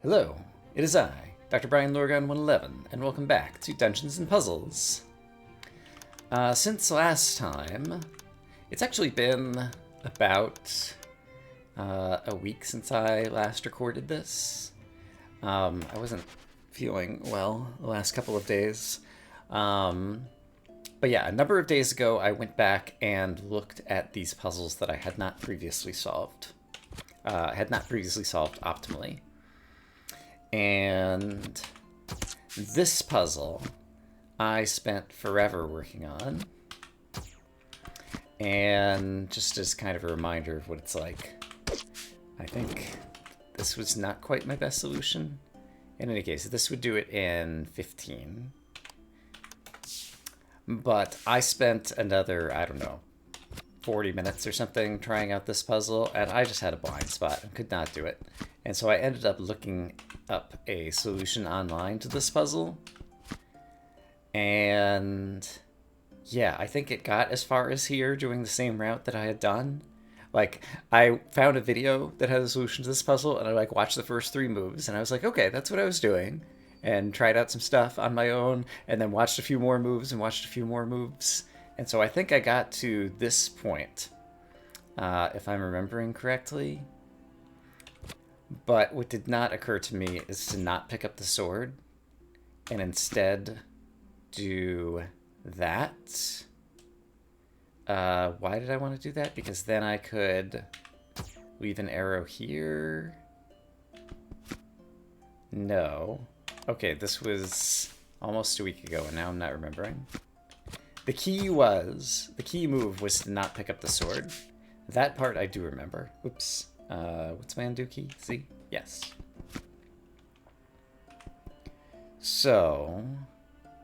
Hello, it is I, Dr. Brian Lorgon 111, and welcome back to Dungeons and Puzzles. Since last time, it's actually been about a week since I last recorded this. I wasn't feeling well the last couple of days. But yeah, a number of days ago, I went back and looked at these puzzles that I had not previously solved. Optimally. And this puzzle I spent forever working on. And just as kind of a reminder of what it's like, I think this was not quite my best solution. In any case, this would do it in 15. But I spent another, 40 minutes or something trying out this puzzle, and I just had a blind spot and could not do it. And so I ended up looking up a solution online to this puzzle. And yeah, I think it got as far as here doing the same route that I had done. Like, I found a video that had a solution to this puzzle, and I watched the first 3 moves, and I was like, okay, that's what I was doing. And tried out some stuff on my own, and then watched a few more moves and watched a few more moves. And so I think I got to this point, if I'm remembering correctly. But what did not occur to me is to not pick up the sword and instead do that. Why did I want to do that? Because then I could leave an arrow here. No. Okay, this was almost a week ago, and now I'm not remembering. The key move was to not pick up the sword. That part I do remember. Oops. What's my undo key? C? Yes. So,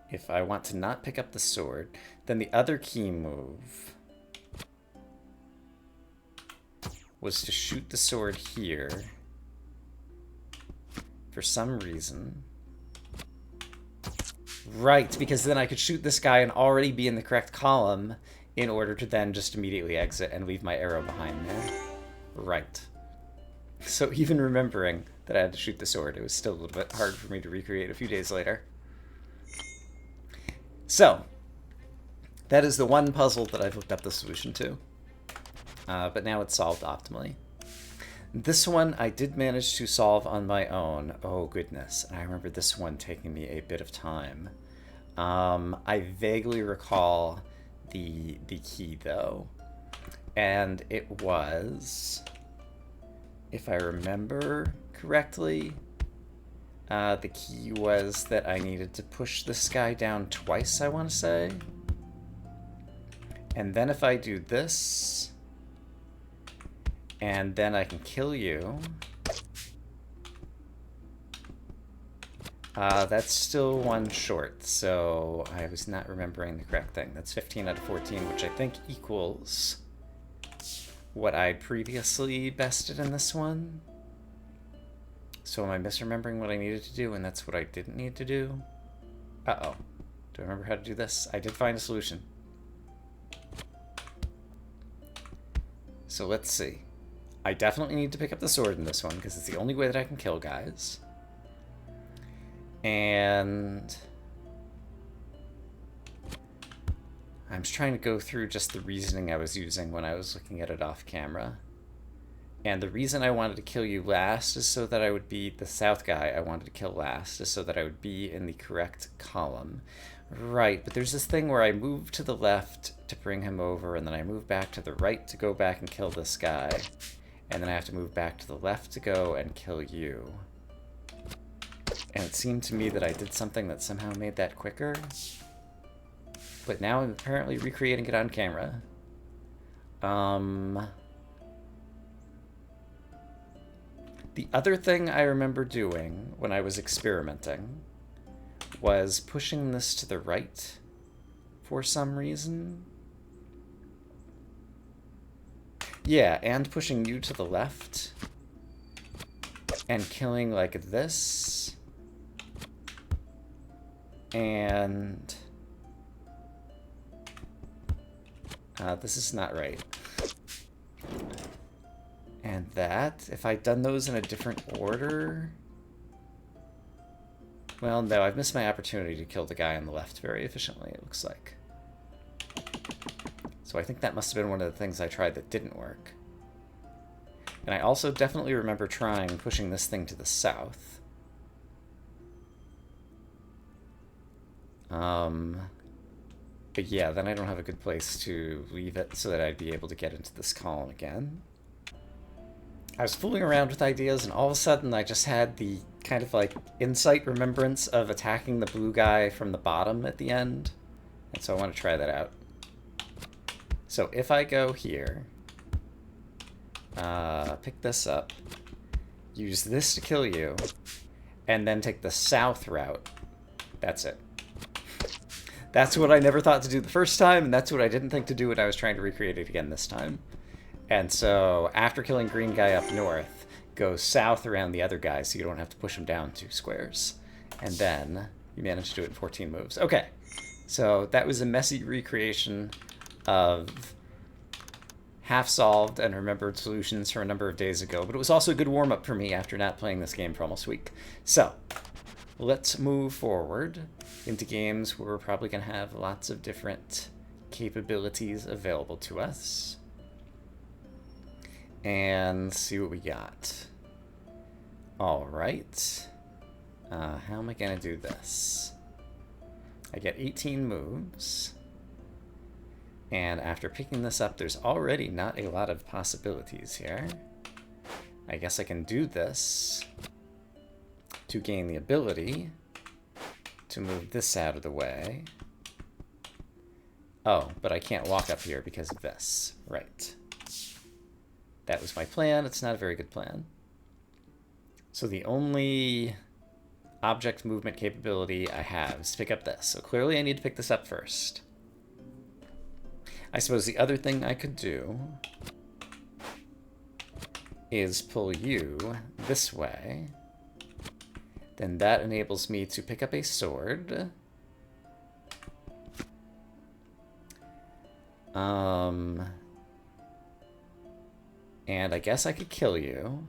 if I want to not pick up the sword, then the other key move was to shoot the sword here for some reason. Right, because then I could shoot this guy and already be in the correct column in order to then just immediately exit and leave my arrow behind there. Right. So even remembering that I had to shoot the sword, it was still a little bit hard for me to recreate a few days later. So, that is the one puzzle that I've looked up the solution to. But now it's solved optimally. This one I did manage to solve on my own. Oh goodness, and I remember this one taking me a bit of time. I vaguely recall the key though. And it was, if I remember correctly, the key was that I needed to push this guy down twice, I want to say. And then if I do this, and then I can kill you, that's still one short, so I was not remembering the correct thing. That's 15 out of 14, which I think equals what I'd previously bested in this one. So am I misremembering what I needed to do, and that's what I didn't need to do? Uh-oh. Do I remember how to do this? I did find a solution. So let's see. I definitely need to pick up the sword in this one, because it's the only way that I can kill guys. And I'm just trying to go through just the reasoning I was using when I was looking at it off camera. And the reason I wanted to kill you last is so that I would be the south guy I wanted to kill last, is so that I would be in the correct column. Right, but there's this thing where I move to the left to bring him over, and then I move back to the right to go back and kill this guy. And then I have to move back to the left to go and kill you. And it seemed to me that I did something that somehow made that quicker. But now I'm apparently recreating it on camera. The other thing I remember doing when I was experimenting was pushing this to the right for some reason. Yeah, and pushing you to the left. And killing like this. And this is not right. And that, if I'd done those in a different order, Well, no, I've missed my opportunity to kill the guy on the left very efficiently, it looks like. So I think that must have been one of the things I tried that didn't work. And I also definitely remember trying pushing this thing to the south. But yeah, then I don't have a good place to leave it so that I'd be able to get into this column again. I was fooling around with ideas, and all of a sudden I just had the kind of like insight remembrance of attacking the blue guy from the bottom at the end. And so I want to try that out. So if I go here, pick this up, use this to kill you, and then take the south route, that's it. That's what I never thought to do the first time, and that's what I didn't think to do when I was trying to recreate it again this time. And so, after killing green guy up north, go south around the other guy so you don't have to push him down 2 squares. And then, you managed to do it in 14 moves. Okay, so that was a messy recreation of half-solved and remembered solutions from a number of days ago, but it was also a good warm-up for me after not playing this game for almost a week. So, let's move forward into games where we're probably going to have lots of different capabilities available to us. And see what we got. Alright. How am I going to do this? I get 18 moves. And after picking this up, there's already not a lot of possibilities here. I guess I can do this to gain the ability to move this out of the way. Oh, but I can't walk up here because of this. Right. That was my plan. It's not a very good plan. So the only object movement capability I have is to pick up this. So clearly I need to pick this up first. I suppose the other thing I could do is pull you this way. Then that enables me to pick up a sword. And I guess I could kill you.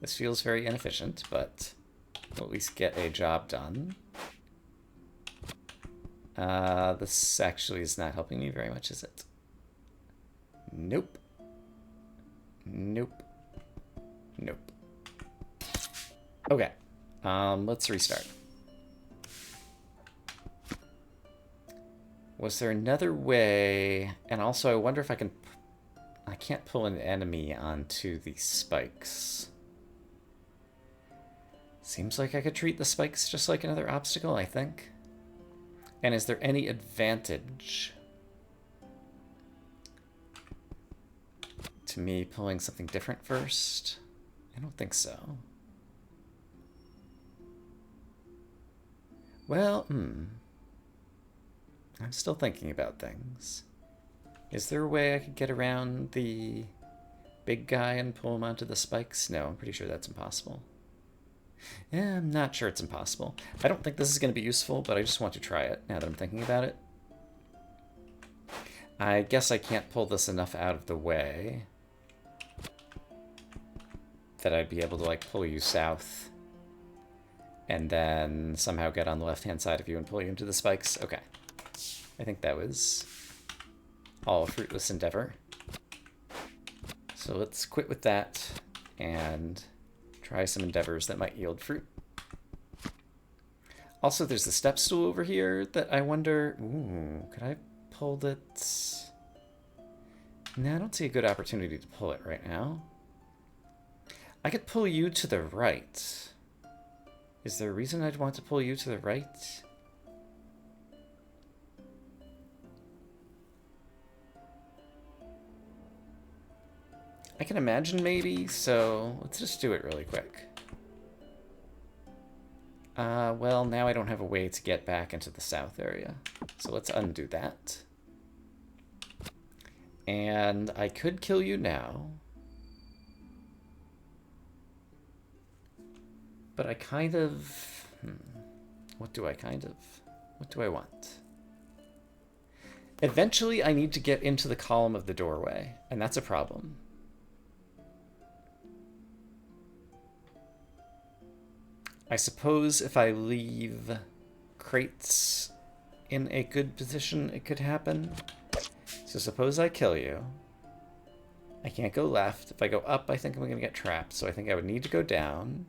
This feels very inefficient, but we'll at least get a job done. This actually is not helping me very much, is it? Nope. Nope. Nope. Okay. Let's restart. Was there another way? And also, I wonder if I can... I can't pull an enemy onto the spikes. Seems like I could treat the spikes just like another obstacle, I think. And is there any advantage to me pulling something different first? I don't think so. Well, I'm still thinking about things. Is there a way I could get around the big guy and pull him onto the spikes? No, I'm pretty sure that's impossible. Yeah, I'm not sure it's impossible. I don't think this is going to be useful, but I just want to try it now that I'm thinking about it. I guess I can't pull this enough out of the way that I'd be able to, like, pull you south and then somehow get on the left-hand side of you and pull you into the spikes. Okay. I think that was all a fruitless endeavor. So let's quit with that and try some endeavors that might yield fruit. Also, there's the step stool over here that I wonder... Ooh, could I pull it? No, I don't see a good opportunity to pull it right now. I could pull you to the right. Is there a reason I'd want to pull you to the right? I can imagine maybe, so let's just do it really quick. Well, now I don't have a way to get back into the south area, so let's undo that. And I could kill you now. But I kind of... What do I want? Eventually, I need to get into the column of the doorway, and that's a problem. I suppose if I leave crates in a good position, it could happen. So suppose I kill you. I can't go left. If I go up, I think I'm going to get trapped. So I think I would need to go down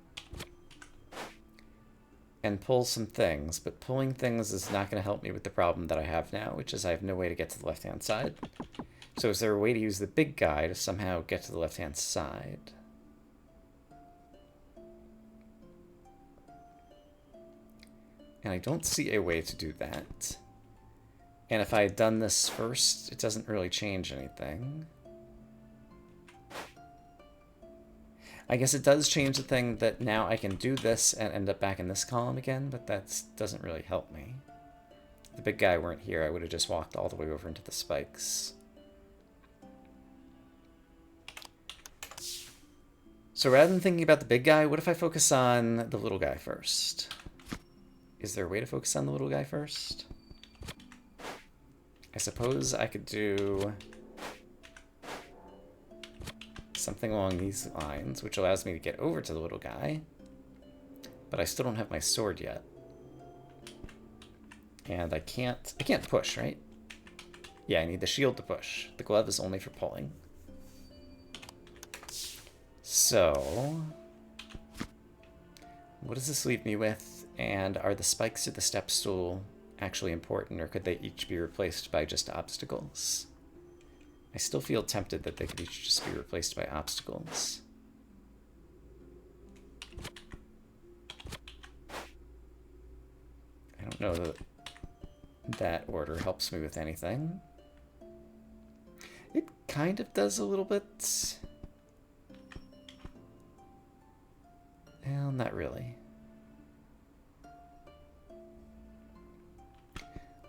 and pull some things. But pulling things is not going to help me with the problem that I have now, which is I have no way to get to the left-hand side. So is there a way to use the big guy to somehow get to the left-hand side? And I don't see a way to do that. And if I had done this first, it doesn't really change anything. I guess it does change the thing that now I can do this and end up back in this column again, but that doesn't really help me. If the big guy weren't here, I would have just walked all the way over into the spikes. So rather than thinking about the big guy, what if I focus on the little guy first? Is there a way to focus on the little guy first? I suppose I could do something along these lines, which allows me to get over to the little guy. But I still don't have my sword yet. And I can't push, right? Yeah, I need the shield to push. The glove is only for pulling. So, what does this leave me with? And are the spikes or the step stool actually important, or could they each be replaced by just obstacles? I still feel tempted that they could each just be replaced by obstacles. I don't know that that order helps me with anything. It kind of does a little bit. Well, not really.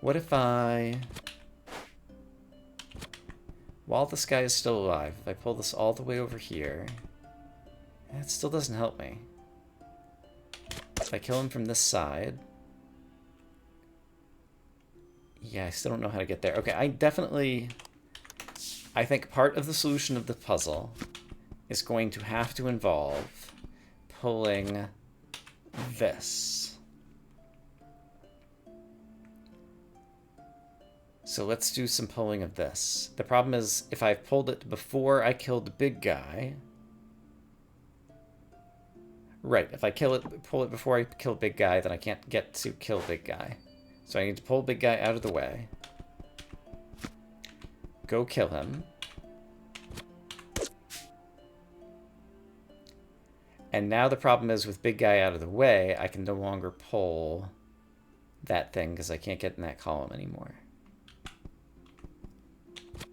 What if while this guy is still alive, if I pull this all the way over here, that still doesn't help me. If I kill him from this side, yeah, I still don't know how to get there. Okay, I think part of the solution of the puzzle is going to have to involve pulling this. So let's do some pulling of this. The problem is, if I pulled it before I killed the big guy... Right, if I pull it before I kill big guy, then I can't get to kill big guy. So I need to pull big guy out of the way. Go kill him. And now the problem is, with big guy out of the way, I can no longer pull that thing because I can't get in that column anymore.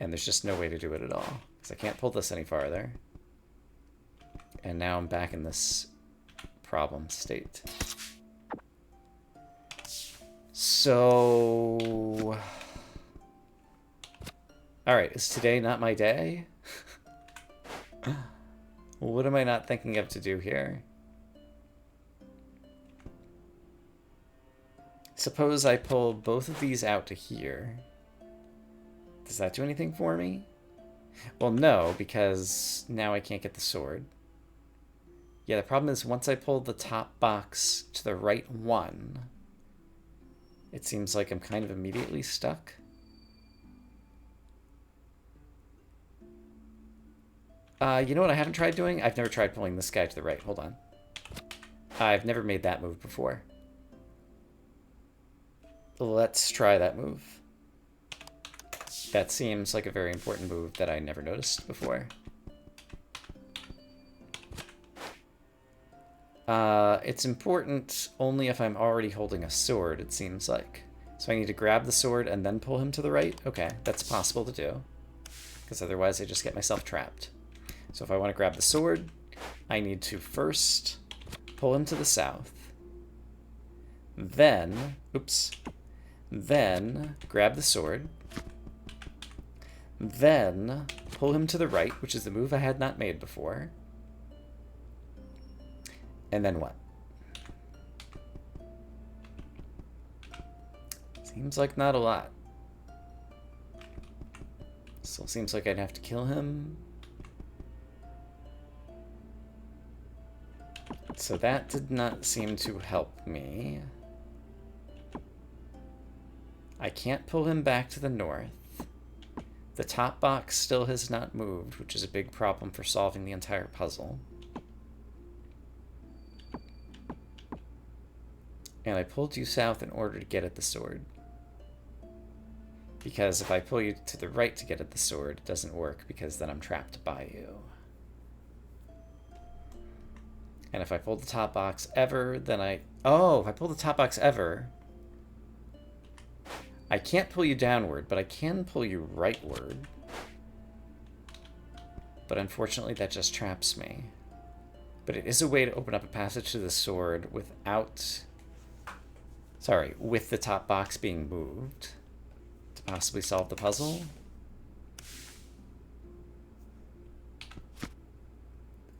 And there's just no way to do it at all, because I can't pull this any farther. And now I'm back in this problem state. So... Alright, is today not my day? What am I not thinking of to do here? Suppose I pull both of these out to here. Does that do anything for me? Well, no, because now I can't get the sword. Yeah, the problem is once I pull the top box to the right one, it seems like I'm kind of immediately stuck. You know what I haven't tried doing? I've never tried pulling this guy to the right. Hold on. I've never made that move before. Let's try that move. That seems like a very important move that I never noticed before. It's important only if I'm already holding a sword, it seems like. So I need to grab the sword and then pull him to the right? Okay, that's possible to do. Because otherwise I just get myself trapped. So if I want to grab the sword, I need to first pull him to the south. Then, then grab the sword. Then pull him to the right, which is the move I had not made before. And then what? Seems like not a lot. Still seems like I'd have to kill him. So that did not seem to help me. I can't pull him back to the north. The top box still has not moved, which is a big problem for solving the entire puzzle. And I pulled you south in order to get at the sword. Because if I pull you to the right to get at the sword, it doesn't work because then I'm trapped by you. And if I pull the top box ever, then oh, if I pull the top box ever, I can't pull you downward, but I can pull you rightward. But unfortunately, that just traps me. But it is a way to open up a passage to the sword without... Sorry, with the top box being moved to possibly solve the puzzle.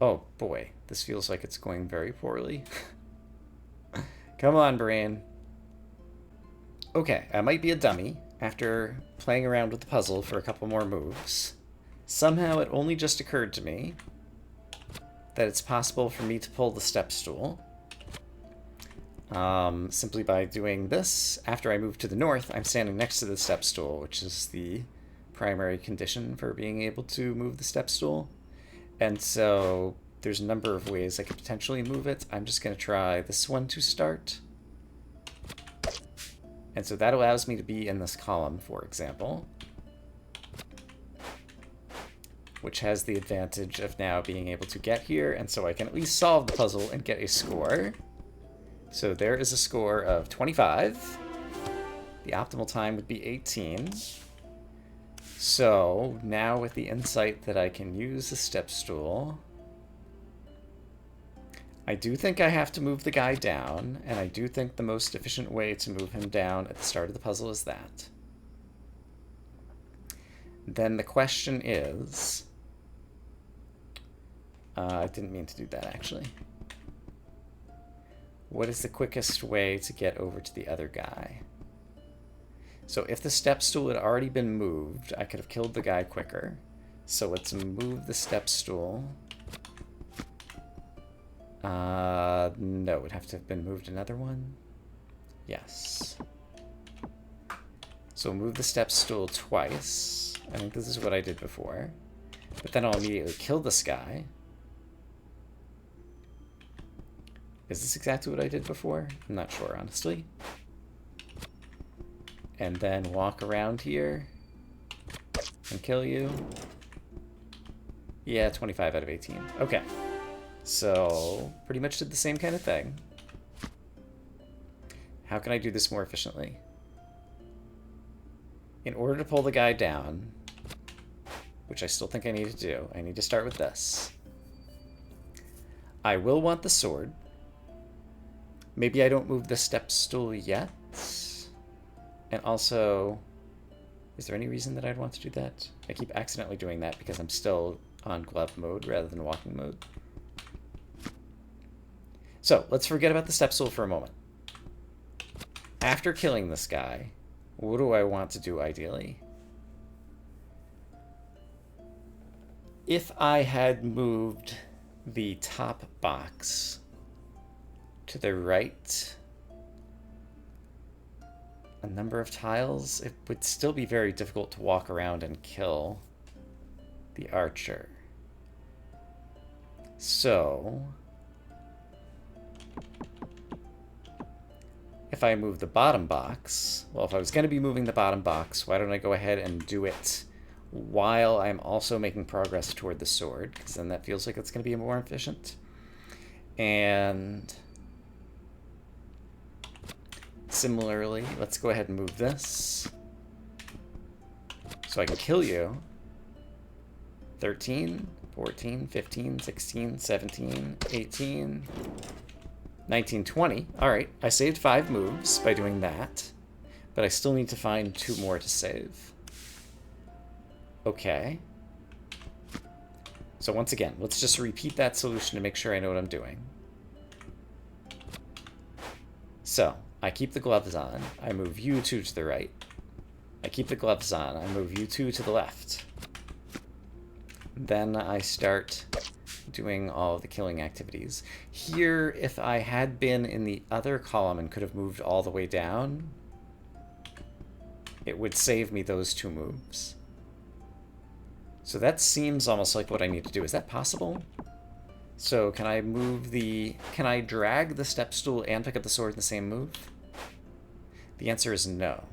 Oh boy, this feels like it's going very poorly. Come on, brain. Okay, I might be a dummy after playing around with the puzzle for a couple more moves. Somehow it only just occurred to me that it's possible for me to pull the step stool. Simply by doing this. After I move to the north, I'm standing next to the step stool, which is the primary condition for being able to move the step stool. And so there's a number of ways I could potentially move it. I'm just going to try this one to start. And so that allows me to be in this column, for example, which has the advantage of now being able to get here, and so I can at least solve the puzzle and get a score. So there is a score of 25. The optimal time would be 18. So now with the insight that I can use the step stool, I do think I have to move the guy down, and I do think the most efficient way to move him down at the start of the puzzle is that. Then the question is... I didn't mean to do that, actually. What is the quickest way to get over to the other guy? So if the step stool had already been moved, I could have killed the guy quicker. So let's move the step stool. No, it would have to have been moved another one. Yes. So move the step stool twice. I think this is what I did before. But then I'll immediately kill this guy. Is this exactly what I did before? I'm not sure, honestly. And then walk around here and kill you. Yeah, 25 out of 18. Okay. So, pretty much did the same kind of thing. How can I do this more efficiently? In order to pull the guy down, which I still think I need to do, I need to start with this. I will want the sword. Maybe I don't move the step stool yet. And also, is there any reason that I'd want to do that? I keep accidentally doing that because I'm still on glove mode rather than walking mode. So, let's forget about the step stool for a moment. After killing this guy, what do I want to do ideally? If I had moved the top box to the right a number of tiles, it would still be very difficult to walk around and kill the archer. So, if I move the bottom box, well, if I was going to be moving the bottom box, why don't I go ahead and do it while I'm also making progress toward the sword, because then that feels like it's going to be more efficient. And similarly, let's go ahead and move this so I can kill you. 13, 14, 15, 16, 17, 18, 19, 20. All right, I saved 5 moves by doing that, but I still need to find 2 more to save. Okay. So once again, let's just repeat that solution to make sure I know what I'm doing. So, I keep the gloves on. I move you 2 to the right. I keep the gloves on. I move you 2 to the left. Then I start doing all of the killing activities. Here, if I had been in the other column and could have moved all the way down, it would save me those 2 moves. So that seems almost like what I need to do. Is that possible? So can I move the... Can I drag the step stool and pick up the sword in the same move? The answer is no.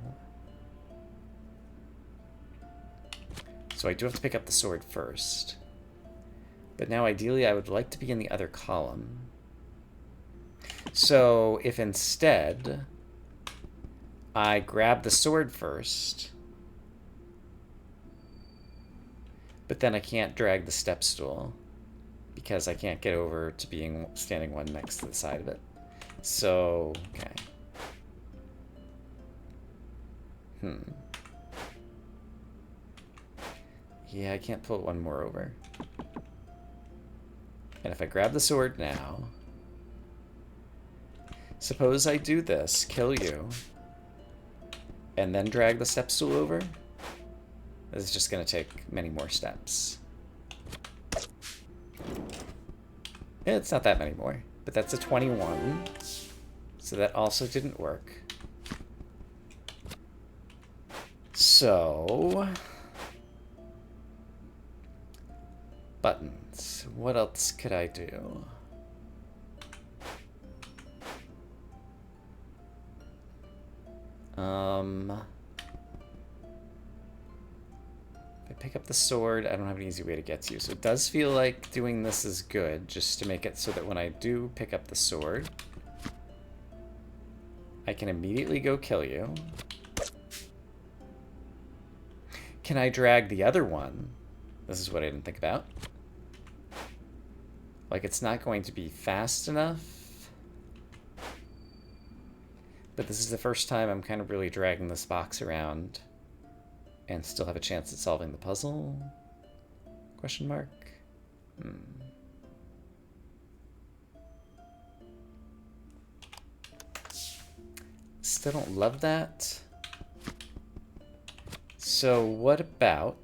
So I do have to pick up the sword first. But now ideally I would like to be in the other column. So if instead I grab the sword first, but then I can't drag the step stool because I can't get over to standing one next to the side of it. So, okay. Yeah, I can't put one more over. And if I grab the sword now, suppose I do this, kill you, and then drag the step stool over. This is just going to take many more steps. It's not that many more, but that's a 21. So that also didn't work. So... buttons. What else could I do? If I pick up the sword, I don't have an easy way to get to you. So it does feel like doing this is good, just to make it so that when I do pick up the sword, I can immediately go kill you. Can I drag the other one? This is what I didn't think about. Like, it's not going to be fast enough. But this is the first time I'm kind of really dragging this box around and still have a chance at solving the puzzle? Question mark? Still don't love that. So what about...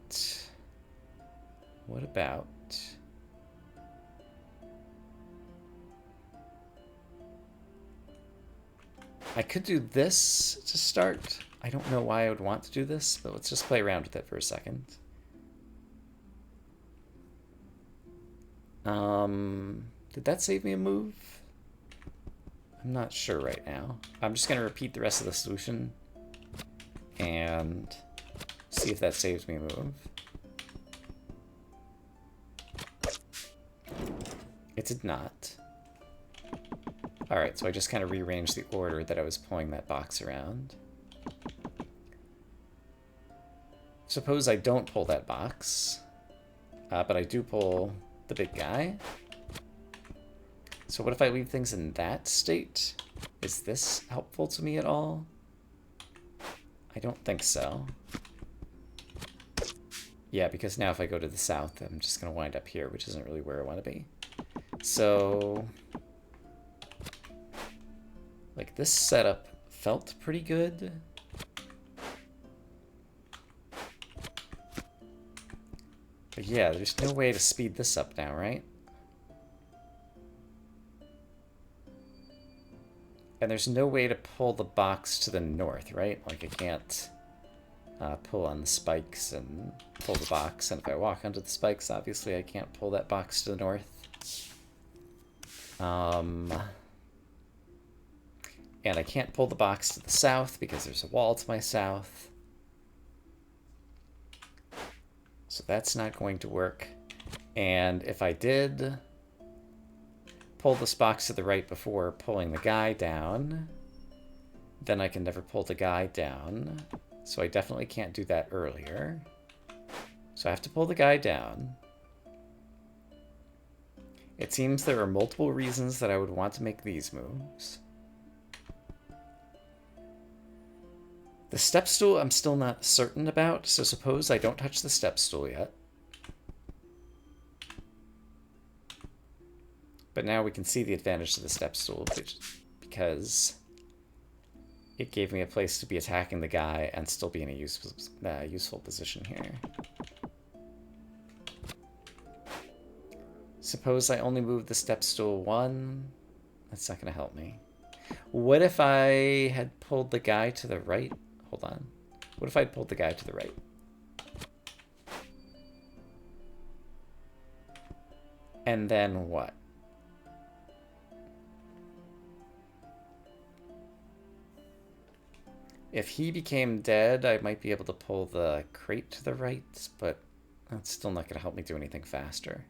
I could do this to start. I don't know why I would want to do this, but let's just play around with it for a second. Did that save me a move? I'm not sure right now. I'm just going to repeat the rest of the solution and see if that saves me a move. It did not. Alright, so I just kind of rearranged the order that I was pulling that box around. Suppose I don't pull that box, but I do pull the big guy. So what if I leave things in that state? Is this helpful to me at all? I don't think so. Yeah, because now if I go to the south, I'm just going to wind up here, which isn't really where I want to be. So... like, this setup felt pretty good. But yeah, there's no way to speed this up now, right? And there's no way to pull the box to the north, right? Like, I can't pull on the spikes and pull the box. And if I walk onto the spikes, obviously I can't pull that box to the north. And I can't pull the box to the south because there's a wall to my south. So that's not going to work. And if I did pull this box to the right before pulling the guy down, then I can never pull the guy down. So I definitely can't do that earlier. So I have to pull the guy down. It seems there are multiple reasons that I would want to make these moves. The step stool I'm still not certain about, so suppose I don't touch the step stool yet. But now we can see the advantage to the step stool, because it gave me a place to be attacking the guy and still be in a useful position here. Suppose I only move the step stool one. That's not going to help me. What if I had pulled the guy to the right? Hold on. What if I had pulled the guy to the right? And then what? If he became dead, I might be able to pull the crate to the right, but that's still not going to help me do anything faster.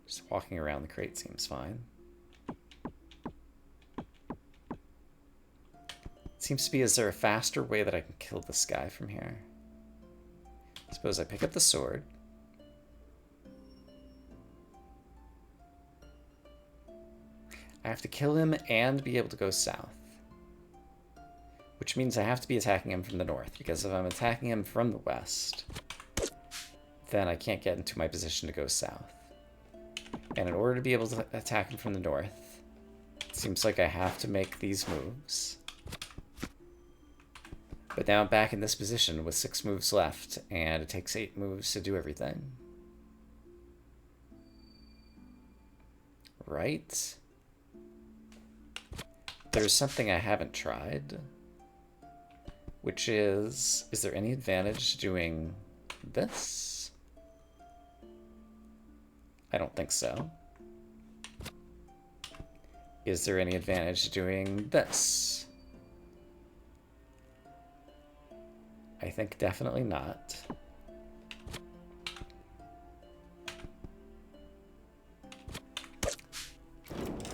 Just walking around the crate seems fine. It seems to be, is there a faster way that I can kill this guy from here? Suppose I pick up the sword. I have to kill him and be able to go south. Which means I have to be attacking him from the north, because if I'm attacking him from the west, then I can't get into my position to go south. And in order to be able to attack him from the north, it seems like I have to make these moves. But now I'm back in this position with 6 moves left, and it takes 8 moves to do everything. Right? There's something I haven't tried. Which is there any advantage to doing this? I don't think so. Is there any advantage to doing this? I think definitely not.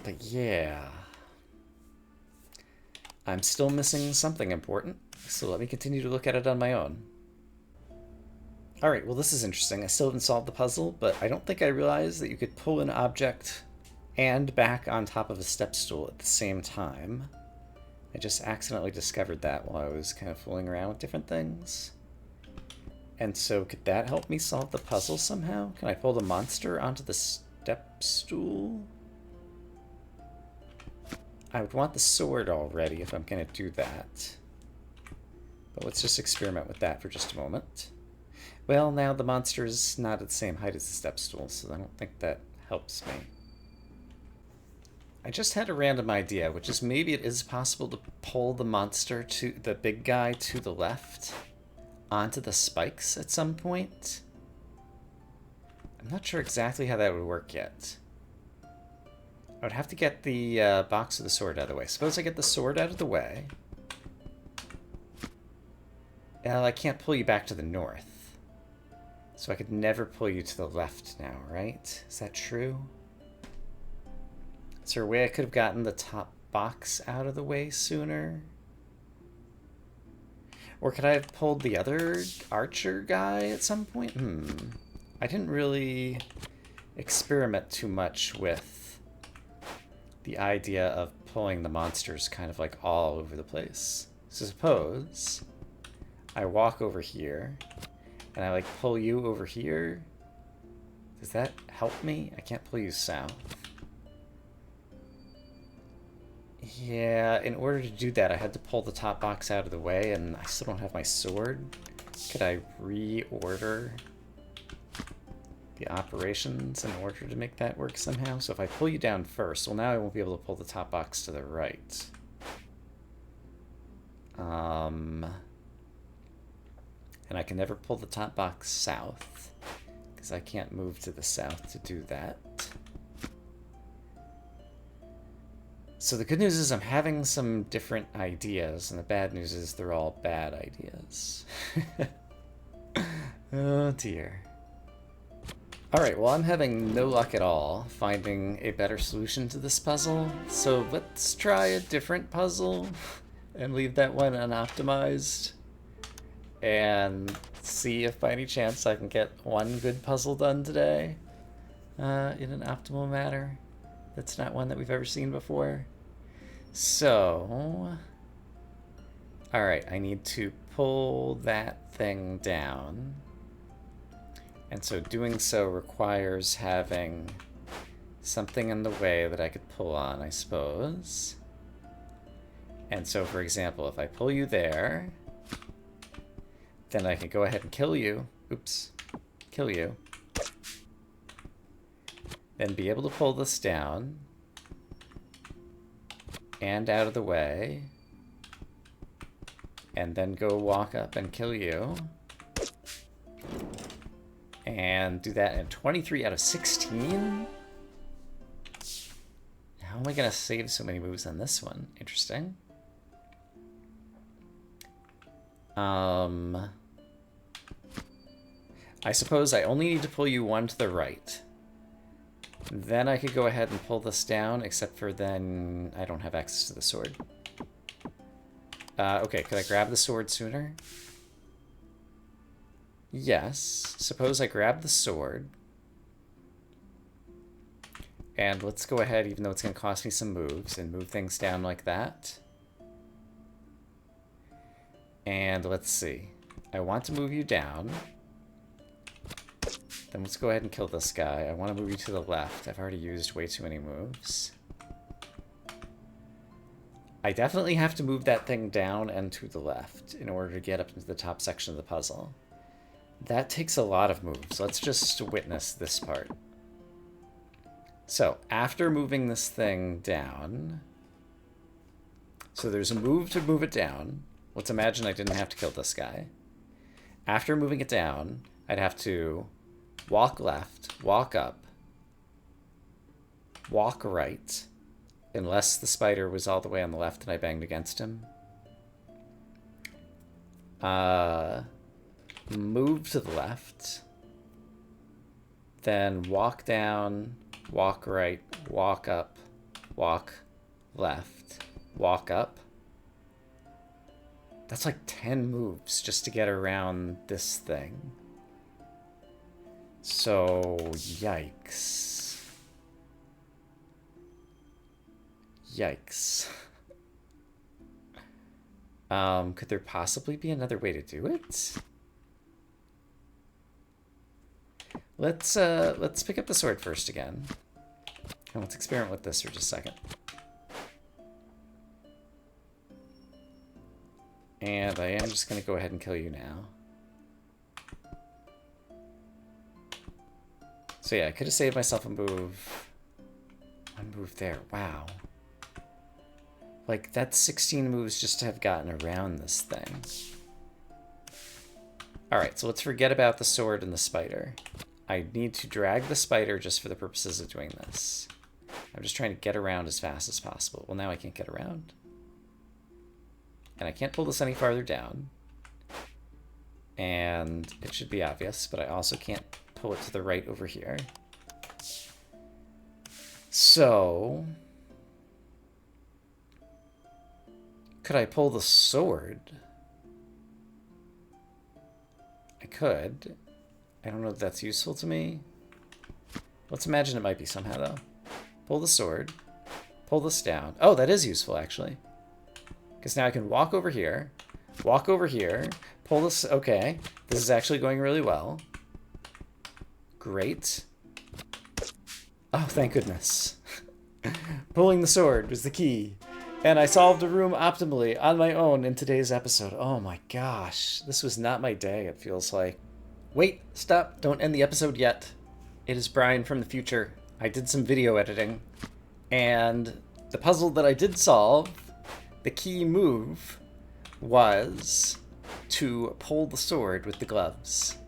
But yeah. I'm still missing something important. So let me continue to look at it on my own. Alright, well this is interesting. I still haven't solved the puzzle, but I don't think I realized that you could pull an object and back on top of a step stool at the same time. I just accidentally discovered that while I was kind of fooling around with different things. And so could that help me solve the puzzle somehow? Can I pull the monster onto the step stool? I would want the sword already if I'm going to do that. But let's just experiment with that for just a moment. Well, now the monster is not at the same height as the step stool, so I don't think that helps me. I just had a random idea, which is maybe it is possible to pull the monster to the big guy to the left onto the spikes at some point. I'm not sure exactly how that would work yet. I would have to get the box of the sword out of the way. Suppose I get the sword out of the way. Well, I can't pull you back to the north. So I could never pull you to the left now, right? Is that true? Is there a way I could have gotten the top box out of the way sooner? Or could I have pulled the other archer guy at some point? I didn't really experiment too much with the idea of pulling the monsters kind of like all over the place. So suppose I walk over here and I like pull you over here. Does that help me? I can't pull you south. Yeah, in order to do that, I had to pull the top box out of the way, and I still don't have my sword. Could I reorder the operations in order to make that work somehow? So if I pull you down first, well, now I won't be able to pull the top box to the right. And I can never pull the top box south, because I can't move to the south to do that. So the good news is I'm having some different ideas, and the bad news is they're all bad ideas. Oh dear. Alright, well I'm having no luck at all finding a better solution to this puzzle, so let's try a different puzzle and leave that one unoptimized and see if by any chance I can get one good puzzle done today in an optimal manner. That's not one that we've ever seen before. So, alright, I need to pull that thing down. And so doing so requires having something in the way that I could pull on, I suppose. And so, for example, if I pull you there, then I can go ahead and kill you. Oops. Kill you. then be able to pull this down and out of the way, and then go walk up and kill you. And do that in 23 out of 16? How am I going to save so many moves on this one? Interesting. I suppose I only need to pull you one to the right. Then I could go ahead and pull this down, except for then I don't have access to the sword. Okay, could I grab the sword sooner? Yes. Suppose I grab the sword. And let's go ahead, even though it's going to cost me some moves, and move things down like that. And let's see. I want to move you down. Then let's go ahead and kill this guy. I want to move you to the left. I've already used way too many moves. I definitely have to move that thing down and to the left in order to get up into the top section of the puzzle. That takes a lot of moves. Let's just witness this part. So, after moving this thing down... So there's a move to move it down. Let's imagine I didn't have to kill this guy. After moving it down, I'd have to walk left, walk up, walk right, unless the spider was all the way on the left and I banged against him. Move to the left, then walk down, walk right, walk up, walk left, walk up. That's like 10 moves just to get around this thing. So, yikes. Yikes. Could there possibly be another way to do it? Let's pick up the sword first again. And let's experiment with this for just a second. And I am just going to go ahead and kill you now. So yeah, I could have saved myself a move. One move there. Wow. Like, that's 16 moves just to have gotten around this thing. Alright, so let's forget about the sword and the spider. I need to drag the spider just for the purposes of doing this. I'm just trying to get around as fast as possible. Well, now I can't get around. And I can't pull this any farther down. And it should be obvious, but I also can't pull it to the right over here. So... could I pull the sword? I could. I don't know if that's useful to me. Let's imagine it might be somehow, though. Pull the sword. Pull this down. Oh, that is useful, actually. Because now I can walk over here, pull this... Okay, this is actually going really well. Great. Oh, thank goodness. Pulling the sword was the key. And I solved a room optimally on my own in today's episode. Oh my gosh, this was not my day, it feels like. Wait, stop, don't end the episode yet. It is Brian from the future. I did some video editing, and the puzzle that I did solve, the key move, was to pull the sword with the gloves.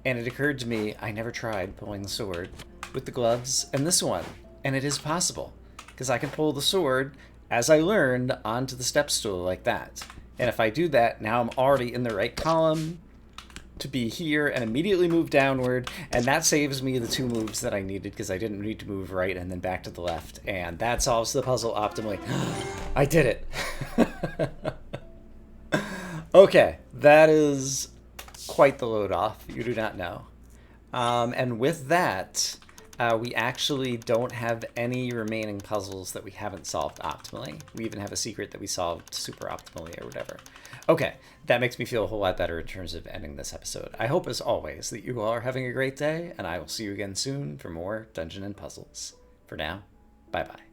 And it occurred to me, I never tried pulling the sword with the gloves and this one. And it is possible, because I can pull the sword, as I learned, onto the step stool like that. And if I do that, now I'm already in the right column to be here and immediately move downward, and that saves me the 2 moves that I needed because I didn't need to move right and then back to the left, and that solves the puzzle optimally. I did it! Okay, that is quite the load off, you do not know. And with that, we actually don't have any remaining puzzles that we haven't solved optimally. We even have a secret that we solved super optimally or whatever. Okay, that makes me feel a whole lot better in terms of ending this episode. I hope, as always, that you all are having a great day, and I will see you again soon for more Dungeon and Puzzles. For now, bye-bye.